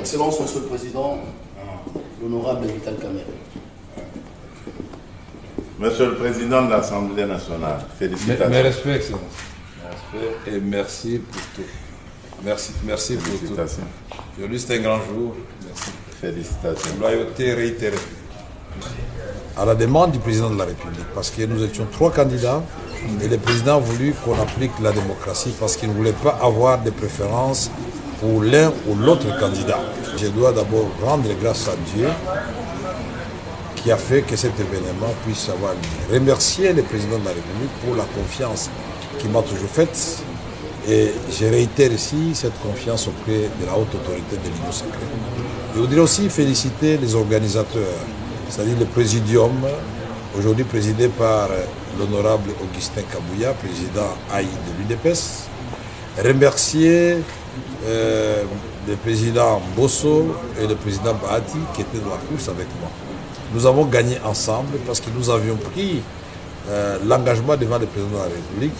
Excellence, Monsieur le Président, l'honorable Vital Kamerhe. Monsieur le Président de l'Assemblée nationale, félicitations. Mes respects, Excellence. Mes respects et merci pour tout. Merci pour tout. Aujourd'hui, c'est un grand jour. Merci. Félicitations. Loyauté réitérée. À la demande du président de la République, parce que nous étions 3 candidats et le président a voulu qu'on applique la démocratie parce qu'il ne voulait pas avoir de préférence pour l'un ou l'autre candidat. Je dois d'abord rendre grâce à Dieu qui a fait que cet événement puisse avoir lieu. Remercier le président de la République pour la confiance qu'il m'a toujours faite et je réitère ici cette confiance auprès de la haute autorité de l'Union sacrée. Je voudrais aussi féliciter les organisateurs, c'est-à-dire le présidium, aujourd'hui présidé par l'honorable Augustin Kabouya, président AI de l'UDPS. Remercier le président Bosso et le président Bahati qui étaient dans la course avec moi. Nous avons gagné ensemble parce que nous avions pris l'engagement devant le président de la République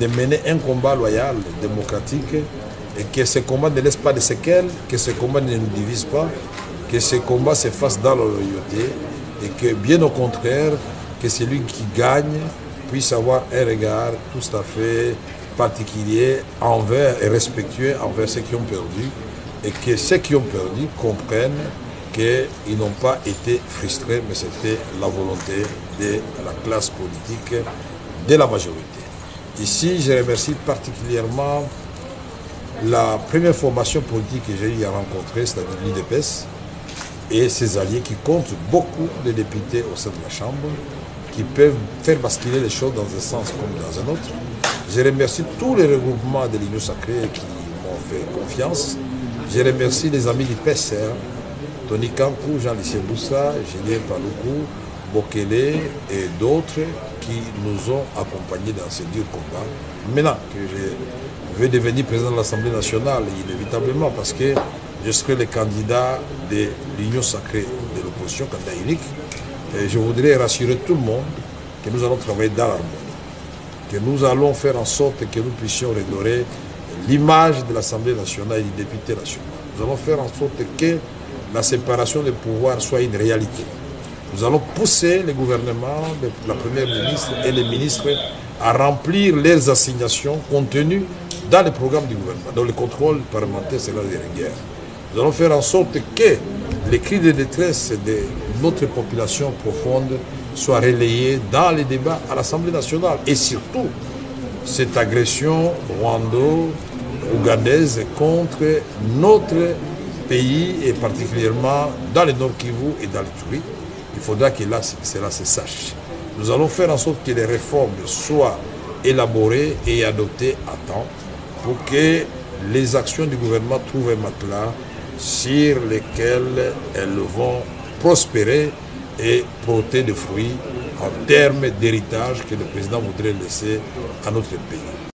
de mener un combat loyal, démocratique, et que ce combat ne laisse pas de séquelles, que ce combat ne nous divise pas, que ce combat se fasse dans la loyauté, et que bien au contraire, que celui qui gagne puisse avoir un regard tout à fait particulier envers et respectueux envers ceux qui ont perdu, et que ceux qui ont perdu comprennent qu'ils n'ont pas été frustrés, mais c'était la volonté de la classe politique, de la majorité. Ici, je remercie particulièrement la première formation politique que j'ai eu à rencontrer, c'est-à-dire l'UDPS, et ses alliés qui comptent beaucoup de députés au sein de la Chambre, qui peuvent faire basculer les choses dans un sens comme dans un autre. Je remercie tous les regroupements de l'Union sacrée qui m'ont fait confiance. Je remercie les amis du PSR, Tony Kankou, Jean-Lycée Boussa, Julien Paloukou, Bokele et d'autres qui nous ont accompagnés dans ce dur combat. Maintenant que je vais devenir président de l'Assemblée nationale, inévitablement, parce que je serai le candidat de l'Union sacrée de l'opposition, candidat unique, et je voudrais rassurer tout le monde que nous allons travailler dans l'harmonie, que nous allons faire en sorte que nous puissions redorer l'image de l'Assemblée nationale et du député national. Nous allons faire en sorte que la séparation des pouvoirs soit une réalité. Nous allons pousser le gouvernement, la première ministre et les ministres à remplir leurs assignations contenues dans le programme du gouvernement. Donc le contrôle parlementaire sera de rigueur. Nous allons faire en sorte que les cris de détresse de notre population profonde soient relayés dans les débats à l'Assemblée nationale. Et surtout, cette agression rwando-ougandaise contre notre pays et particulièrement dans le Nord Kivu et dans l'Ituri, il faudra que là, cela se sache. Nous allons faire en sorte que les réformes soient élaborées et adoptées à temps pour que les actions du gouvernement trouvent un matelas sur lesquels elles vont prospérer et porter des fruits en termes d'héritage que le président voudrait laisser à notre pays.